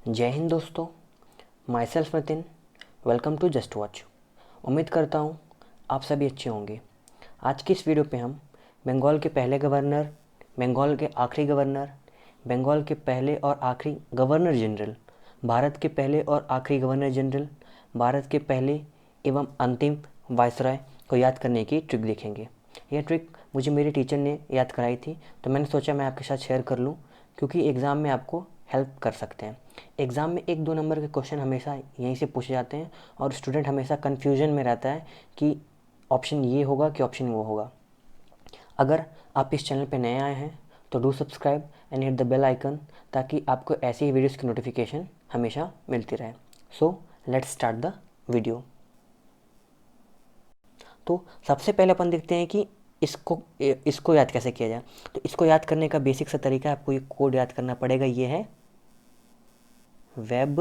जय हिंद दोस्तों, myself Nitin. Welcome to just watch. उम्मीद करता हूँ आप सभी अच्छे होंगे। आज की इस वीडियो पे हम बंगाल के पहले गवर्नर, बंगाल के आखिरी गवर्नर, बंगाल के पहले और आखिरी गवर्नर जनरल, भारत के पहले और आखिरी गवर्नर जनरल, भारत के पहले एवं अंतिम वायसराय को याद करने की ट्रिक देखेंगे। यह ट्रिक मुझे मेरे टीचर ने याद कराई थी, तो मैंने सोचा मैं आपके साथ शेयर कर लूँ, क्योंकि एग्ज़ाम में आपको हेल्प कर सकते हैं। एग्ज़ाम में 1-2 नंबर के क्वेश्चन हमेशा यहीं से पूछे जाते हैं और स्टूडेंट हमेशा कन्फ्यूजन में रहता है कि ऑप्शन ये होगा कि ऑप्शन वो होगा। अगर आप इस चैनल पे नए आए हैं तो do subscribe and hit the bell icon, ताकि आपको ऐसी ही वीडियोज़ की नोटिफिकेशन हमेशा मिलती रहे। So let's start the video. तो सबसे पहले अपन देखते हैं कि इसको याद कैसे किया जाए। तो इसको याद करने का बेसिक सा तरीका है, आपको ये कोड याद करना पड़ेगा। ये है वेब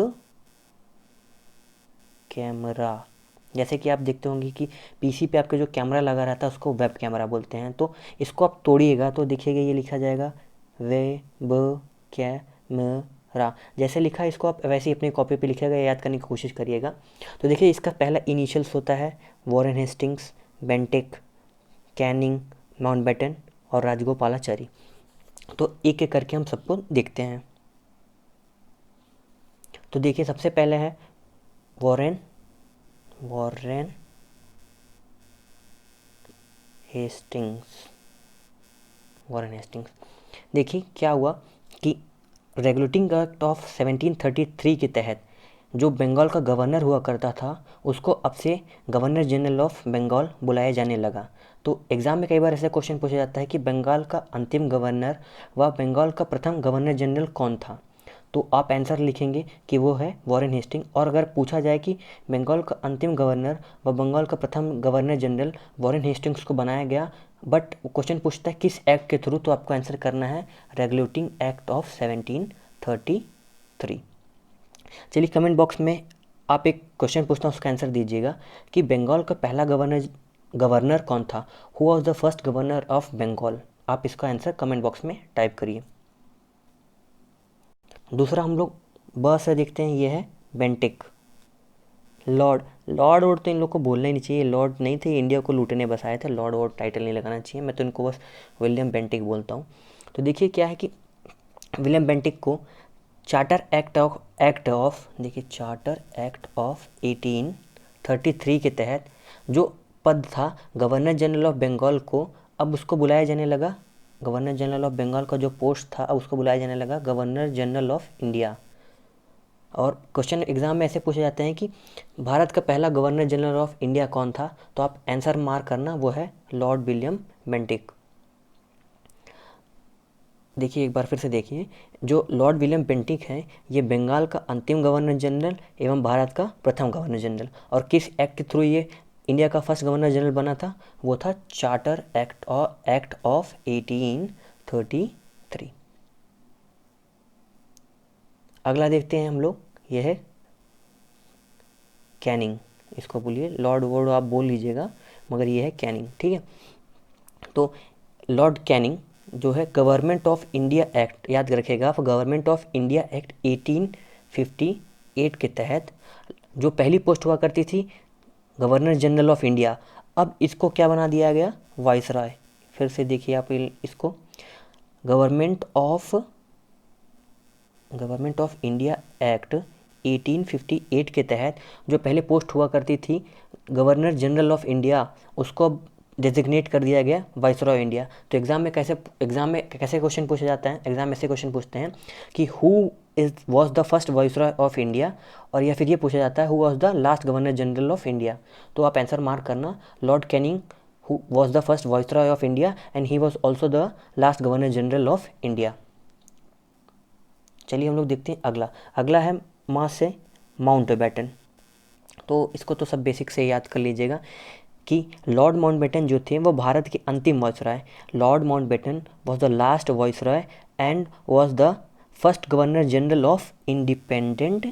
कैमरा। जैसे कि आप देखते होंगे कि पीसी पे आपके जो कैमरा लगा रहता है उसको वेब कैमरा बोलते हैं। तो इसको आप तोड़िएगा तो देखिएगा ये लिखा जाएगा वेब कैमरा। जैसे लिखा है इसको आप वैसे ही अपनी कॉपी पे लिखिएगा, याद करने की कोशिश करिएगा। तो देखिए इसका पहला इनिशियल्स होता है Warren Hastings, Bentinck, Canning, Mountbatten और राजगोपालाचारी। तो एक एक करके हम सबको देखते हैं। तो देखिए सबसे पहले है Warren Warren Hastings. Warren Hastings. देखिए क्या हुआ कि रेगुलेटिंग एक्ट ऑफ 1733 के तहत जो बंगाल का गवर्नर हुआ करता था उसको अब से गवर्नर जनरल ऑफ बंगाल बुलाया जाने लगा। तो एग्ज़ाम में कई बार ऐसा क्वेश्चन पूछा जाता है कि बंगाल का अंतिम गवर्नर व बंगाल का प्रथम गवर्नर जनरल कौन था। तो आप आंसर लिखेंगे कि वो है वॉरेन हेस्टिंग। और अगर पूछा जाए कि बंगाल का अंतिम गवर्नर व बंगाल का प्रथम गवर्नर जनरल वॉरेन हेस्टिंग्स को बनाया गया, बट क्वेश्चन पूछता है किस एक्ट के थ्रू, तो आपको आंसर करना है रेगुलेटिंग एक्ट ऑफ 1733। चलिए कमेंट बॉक्स में आप एक क्वेश्चन पूछता हूँ, उसका आंसर दीजिएगा कि बंगाल का पहला गवर्नर कौन था। Who was the first governor of Bengal. आप इसका आंसर कमेंट बॉक्स में टाइप करिए। दूसरा हम लोग ब से देखते हैं, ये है बेंटिक। लॉर्ड लॉर्ड वॉर्ड तो इन लोग को बोलना ही नहीं चाहिए, लॉर्ड नहीं थे, इंडिया को लूटने बस आए थे। लॉर्ड वॉर्ड टाइटल नहीं लगाना चाहिए, मैं तो इनको बस विलियम बेंटिक बोलता हूँ। तो देखिए क्या है कि विलियम बेंटिक को चार्टर एक्ट ऑफ 1833 के तहत जो पद था गवर्नर जनरल ऑफ बंगाल को, अब उसको बुलाया जाने लगा, गवर्नर जनरल ऑफ बंगाल का जो पोस्ट था अब उसको बुलाया जाने लगा गवर्नर जनरल ऑफ इंडिया। और क्वेश्चन एग्जाम में ऐसे पूछे जाते हैं कि भारत का पहला गवर्नर जनरल ऑफ इंडिया कौन था, तो आप आंसर मार्क करना, वो है लॉर्ड विलियम बेंटिक। देखिए एक बार फिर से देखिए, जो लॉर्ड विलियम बेंटिक हैं ये बंगाल का अंतिम गवर्नर जनरल एवं भारत का प्रथम गवर्नर जनरल। और किस एक्ट के थ्रू ये इंडिया का फर्स्ट गवर्नर जनरल बना था, वो था चार्टर एक्ट ऑफ 1833। अगला देखते हैं हम लोग, ये है कैनिंग। इसको बोलिए लॉर्ड वर्ड आप बोल लीजिएगा, मगर ये है कैनिंग, ठीक है। तो लॉर्ड कैनिंग जो है गवर्नमेंट ऑफ इंडिया एक्ट, याद रखिएगा आप, गवर्नमेंट ऑफ इंडिया एक्ट 1858 के तहत जो पहली पोस्ट हुआ करती थी गवर्नर जनरल ऑफ इंडिया, अब इसको क्या बना दिया गया, वाइसराय। फिर से देखिए आप इसको, गवर्नमेंट ऑफ इंडिया एक्ट 1858 के तहत जो पहले पोस्ट हुआ करती थी गवर्नर जनरल ऑफ इंडिया, उसको डेजिग्नेट कर दिया गया वाइसरॉय इंडिया। तो एग्ज़ाम में कैसे क्वेश्चन पूछा जाता है, एग्जाम में ऐसे क्वेश्चन पूछते हैं कि who was the first viceroy of India, और या फिर ये पूछा जाता है who was the last governor general of India. तो आप आंसर मार्क करना, Lord Canning who was the first viceroy of India and he was also the last governor general of India. चलिए हम लोग देखते हैं अगला है माँ से माउंटबेटन। तो इसको तो सब बेसिक से याद कर लीजिएगा कि लॉर्ड माउंटबेटन जो थे वो भारत के अंतिम viceroy. Lord Mountbatten was the last viceroy and was the first governor general of independent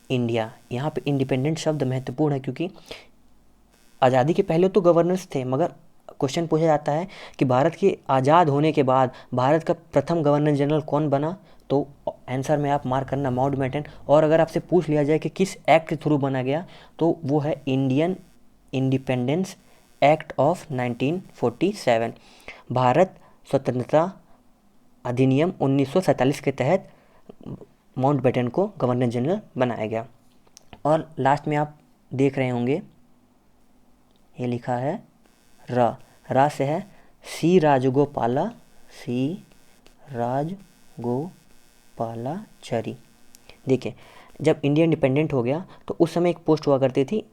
India. यहाँ पे इंडिपेंडेंट शब्द महत्वपूर्ण है, क्योंकि आज़ादी के पहले तो गवर्नर्स थे, मगर क्वेश्चन पूछा जाता है कि भारत के आज़ाद होने के बाद भारत का प्रथम गवर्नर जनरल कौन बना, तो आंसर में आप मार्क करना माउंटबेटन। और अगर आपसे पूछ लिया जाए कि किस एक्ट के थ्रू बना गया, तो वो है Indian independence act of 1947, Bharat स्वतंत्रता अधिनियम 1947 के तहत माउंटबेटन को गवर्नर जनरल बनाया गया। और लास्ट में आप देख रहे होंगे ये लिखा है रा से है सी राजगोपालाचारी। देखिए, जब इंडिया इंडिपेंडेंट हो गया तो उस समय एक पोस्ट हुआ करती थी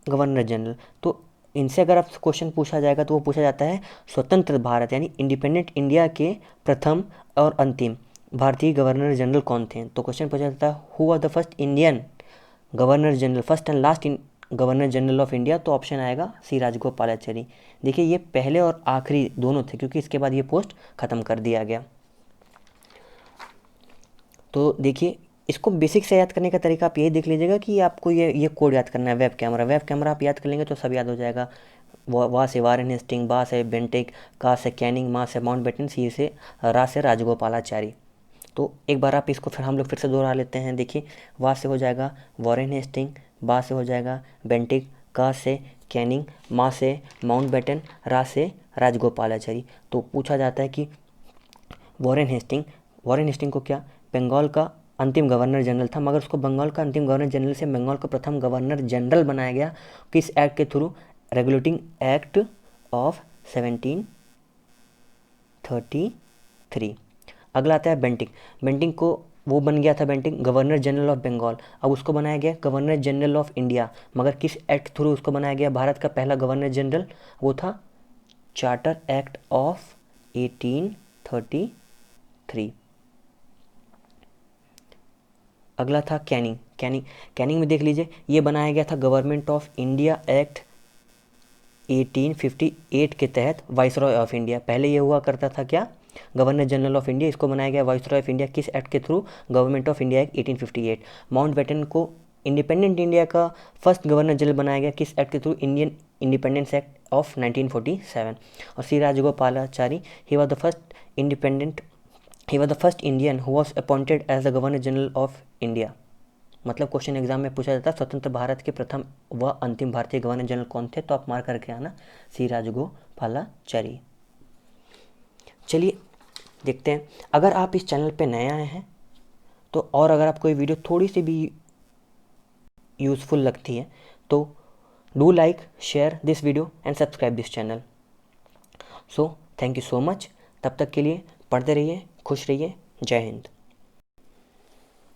गवर्नर जनरल। तो इनसे अगर आप क्वेश्चन पूछा जाएगा तो वो पूछा जाता है स्वतंत्र भारत यानी इंडिपेंडेंट इंडिया के प्रथम और अंतिम भारतीय गवर्नर जनरल कौन थे। तो क्वेश्चन पूछा जाता है who was the first Indian governor general, first and last governor general of India. तो ऑप्शन आएगा सी राजगोपालाचारी। देखिए, ये पहले और आखिरी दोनों थे क्योंकि इसके बाद ये पोस्ट ख़त्म कर दिया गया। तो देखिए, इसको बेसिक से याद करने का तरीका आप यही देख लीजिएगा कि आपको ये कोड याद करना है। वेब कैमरा आप याद कर लेंगे तो सब याद हो जाएगा। वा से वारेन हेस्टिंग, बा से बेंटिक, का से कैनिंग, मा से माउंटबेटन, सी से रा से राजगोपालाचारी। तो एक बार आप इसको फिर हम लोग फिर से दोहरा लेते हैं। देखिए, वा से हो जाएगा वारेन हेस्टिंग, बा से हो जाएगा बेंटिक, का से कैनिंग, मा से माउंटबेटन, रा से राजगोपालाचारी। तो पूछा जाता है कि वारेन हेस्टिंग को क्या बंगाल का अंतिम गवर्नर जनरल था, मगर उसको बंगाल का अंतिम गवर्नर जनरल से बंगाल का प्रथम गवर्नर जनरल बनाया गया किस एक्ट के थ्रू, रेगुलेटिंग एक्ट ऑफ 1733। अगला आता है बेंटिक को वो बन गया था गवर्नर जनरल ऑफ बंगाल। अब उसको बनाया गया गवर्नर जनरल ऑफ इंडिया, मगर किस एक्ट थ्रू उसको बनाया गया, भारत का पहला गवर्नर जनरल वो था चार्टर एक्ट ऑफ 1833। अगला था कैनिंग में देख लीजिए, ये बनाया गया था गवर्नमेंट ऑफ इंडिया एक्ट 1858 के तहत वाइसरॉय ऑफ इंडिया। पहले ये हुआ करता था क्या, गवर्नर जनरल ऑफ इंडिया, इसको बनाया गया वाइसरॉय ऑफ इंडिया किस एक्ट के through, government of India act 1858। Mountbatten को इंडिपेंडेंट इंडिया का फर्स्ट गवर्नर जनरल बनाया गया किस एक्ट के through, Indian independence act of 1947। और C Rajagopalachari he was the first Indian who was appointed as the governor general of India. मतलब question exam में पूछा जाता है स्वतंत्र भारत के प्रथम व अंतिम भारतीय गवर्नर जनरल कौन थे, तो आप मार्क करके आना सी राजगोपालाचारी। चलिए देखते हैं, अगर आप इस चैनल पे नए आए हैं तो और अगर आपको ये वीडियो थोड़ी सी भी यूज़फुल लगती है तो do like, share this video and subscribe this channel. So thank you so much. तब तक के लिए पढ़ते रहिए, खुश रहिए। जय हिंद।